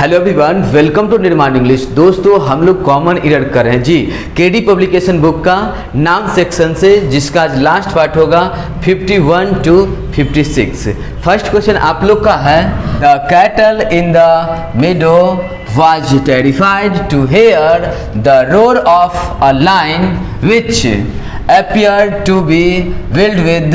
Hello everyone, welcome to निर्माण English. दोस्तों हम लोग कॉमन इरर कर रहे हैं जी केडी पब्लिकेशन बुक का नाउन सेक्शन से, जिसका आज लास्ट पार्ट होगा 51 to 56। फर्स्ट क्वेश्चन आप लोग का है, the cattle in the मीडो was terrified to hear the roar of a lion which appeared to be filled with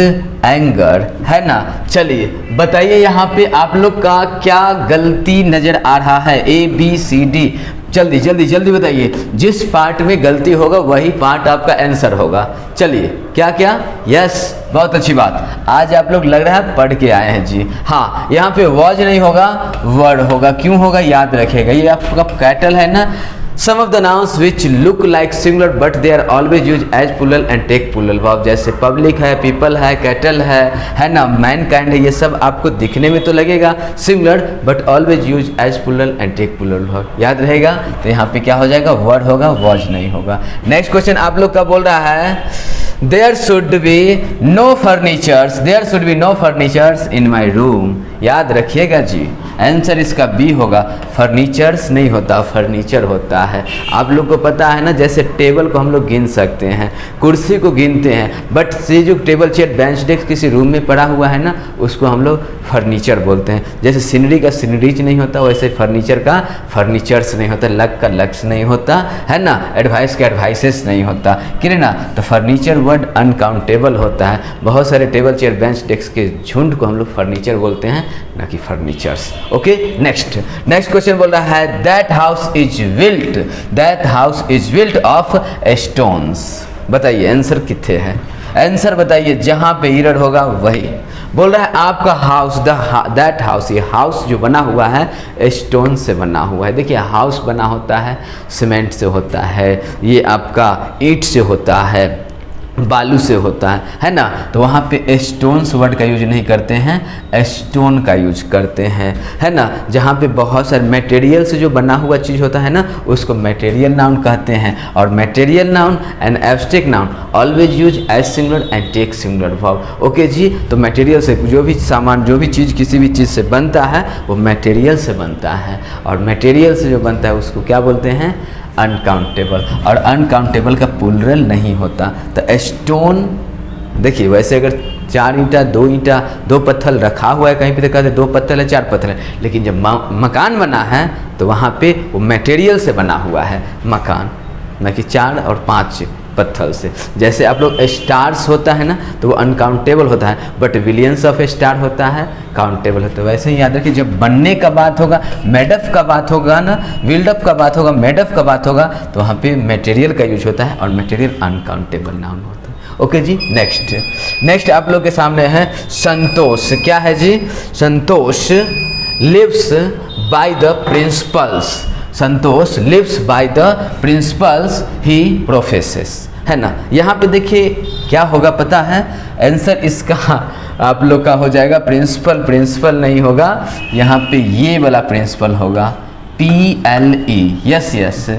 anger। है ना। चलिए बताइए यहाँ पे आप लोग का क्या गलती नजर आ रहा है, ए बी सी डी। जल्दी जल्दी जल्दी बताइए, जिस पार्ट में गलती होगा वही पार्ट आपका आंसर होगा। चलिए क्या क्या, यस बहुत अच्छी बात, आज आप लोग लग रहा है पढ़ के आए हैं जी। हाँ, यहाँ पे वॉज नहीं होगा, वर्ड होगा। क्यों होगा याद रखेगा, ये आपका कैटल है ना। Some of the nouns which look like singular but they are always used as plural and take plural verb, जैसे public है, people है, cattle है ना, mankind है। ये सब आपको दिखने में तो लगेगा singular but always used as plural and take plural verb। याद रहेगा। तो यहाँ पे क्या हो जाएगा, word होगा, was नहीं होगा। नेक्स्ट क्वेश्चन आप लोग का बोल रहा है, There should be no furnitures, there should be no furnitures in my room। याद रखिएगा जी, आंसर इसका बी होगा। फर्नीचर्स नहीं होता, फर्नीचर होता है। आप लोग को पता है ना, जैसे टेबल को हम लोग गिन सकते हैं, कुर्सी को गिनते हैं, बट ये जो टेबल चेयर बेंच डेस्क किसी रूम में पड़ा हुआ है ना, उसको हम लोग फर्नीचर बोलते हैं। जैसे सीनरी का सीनरीज नहीं होता, वैसे फर्नीचर का फर्नीचर्स नहीं होता, लक का लक्स नहीं होता, है ना, एडवाइस का एडवाइसेस नहीं होता। क्लियर ना। तो फर्नीचर वर्ड अनकाउंटेबल होता है। बहुत सारे टेबल चेयर बेंच डेस्क के झुंड को हम लोग फर्नीचर बोलते हैं, ना कि फर्नीचर्स। ओके, नेक्स्ट क्वेश्चन बोल रहा है, that house is built of stones. बताइए आंसर कितने है, आंसर बताइए। जहां पे इरर होगा वही बोल रहा है आपका हाउस, दैट हाउस, ये हाउस जो बना हुआ है स्टोन से बना हुआ है। देखिए हाउस बना होता है सीमेंट से होता है, ये आपका ईंट से होता है, बालू से होता है ना। तो वहाँ पे स्टोन्स वर्ड का यूज नहीं करते हैं, स्टोन का यूज करते हैं, है ना। जहाँ पे बहुत सारे मटेरियल से जो बना हुआ चीज़ होता है ना, उसको मटेरियल नाउन कहते हैं। और material noun and abstract noun always use as singular and take singular verb. Okay जी। तो मटेरियल से जो भी सामान, जो भी चीज़ किसी भी चीज़ से बनता है वो मटेरियल से बनता है, और मटेरियल से जो बनता है उसको क्या बोलते हैं, अनकाउंटेबल। और अनकाउंटेबल का प्लूरल नहीं होता। तो स्टोन, देखिए वैसे अगर 4 ईंटा 2 ईंटा 2 पत्थर रखा हुआ है कहीं पे, तो कहते 2 पत्थर है 4 पत्थर है, लेकिन जब मकान बना है तो वहाँ पे वो मटेरियल से बना हुआ है मकान, ना कि 4 और 5 पत्थर से। जैसे आप लोग स्टार्स होता है ना, तो वो अनकाउंटेबल होता है, बट बिलियंस ऑफ स्टार होता है, काउंटेबल होता है। वैसे ही याद रखिए, जब बनने का बात होगा, मेडअप का बात होगा ना, बिल्डअप का बात होगा, मेडअप का बात होगा, तो वहाँ पे मटेरियल का यूज होता है, और मटेरियल अनकाउंटेबल नाउन होता है। ओके जी। नेक्स्ट आप लोग के सामने है संतोष। क्या है जी, Santosh lives by the principles, Santosh lives by the principles he professes, है ना। यहाँ पे देखिए क्या होगा पता है, आंसर इसका आप लोग का हो जाएगा प्रिंसिपल नहीं होगा, यहाँ पे ये वाला प्रिंसिपल होगा, PLE। यस,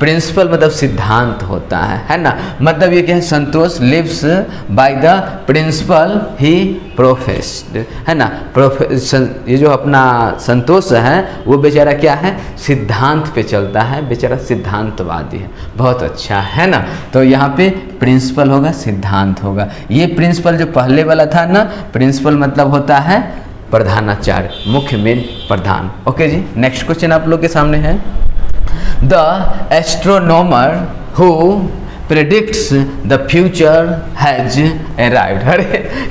प्रिंसिपल मतलब सिद्धांत होता है ना। मतलब ये क्या है, Santosh lives by the principle he professed, है ना। ये जो अपना संतोष है वो बेचारा क्या है, सिद्धांत पे चलता है, बेचारा सिद्धांतवादी है। बहुत अच्छा, है ना। तो यहाँ पे प्रिंसिपल होगा, सिद्धांत होगा। ये प्रिंसिपल जो पहले वाला था ना, प्रिंसिपल मतलब होता है प्रधानाचार्य, मुख्य मेन प्रधान। ओके जी। नेक्स्ट क्वेश्चन आप लोग के सामने है, The astronomer who predicts the future has arrived। अरे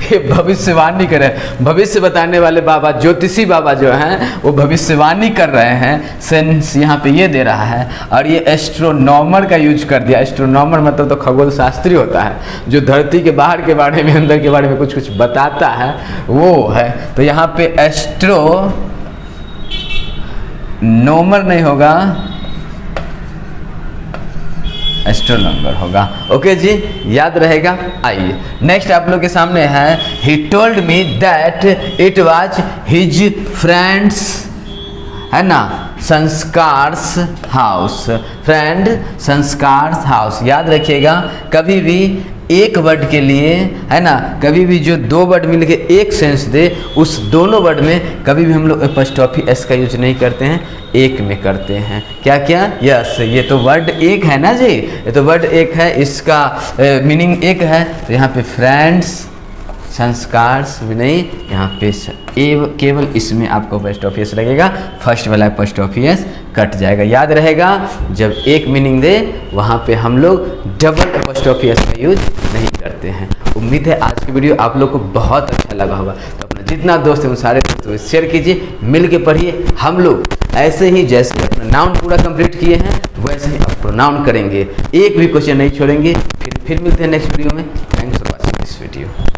ये भविष्यवाणी कर रहे हैं, भविष्य बताने वाले बाबा, ज्योतिषी बाबा जो हैं वो भविष्यवाणी कर रहे हैं। सेंस यहाँ पे ये दे रहा है, और ये एस्ट्रोनॉमर का यूज कर दिया। एस्ट्रोनॉमर मतलब तो खगोल शास्त्री होता है, जो धरती के बाहर के बारे में, अंदर के बारे में कुछ बताता है, वो है। तो यहाँ पे एस्ट्रोनॉमर नहीं होगा, एस्ट्रोनॉमर होगा। ओके जी, याद रहेगा। आइए नेक्स्ट आप लोग के सामने है, he told me that it was his friends, है ना, संस्कार्स हाउस, फ्रेंड संस्कार्स हाउस। याद रखिएगा, कभी भी एक वर्ड के लिए, है ना, कभी भी जो दो वर्ड मिल के एक सेंस दे, उस दोनों वर्ड में कभी भी हम लोग एपॉस्ट्रोफी एस का यूज नहीं करते हैं, एक में करते हैं। क्या क्या? यस, ये तो वर्ड एक है ना जी, ये तो वर्ड एक है, इसका मीनिंग एक है। तो यहाँ पे फ्रेंड्स, संस्कार भी नहीं, यहाँ पे केवल इसमें आपको एपॉस्ट्रोफी एस लगेगा, फर्स्ट वाला एपॉस्ट्रोफी एस कट जाएगा। याद रहेगा, जब एक मीनिंग दे वहाँ पे हम लोग डबल एपॉस्ट्रोफी एस का यूज नहीं करते हैं। उम्मीद है आज की वीडियो आप लोग को बहुत अच्छा लगा होगा। तो अपना जितना दोस्त है उन सारे दोस्तों को शेयर कीजिए, मिल के पढ़िए। हम लोग ऐसे ही जैसे अपना नाउन पूरा कंप्लीट किए हैं वैसे ही अब प्रोनाउन करेंगे, एक भी क्वेश्चन नहीं छोड़ेंगे। फिर मिलते हैं नेक्स्ट वीडियो में। Thanks for watching this video.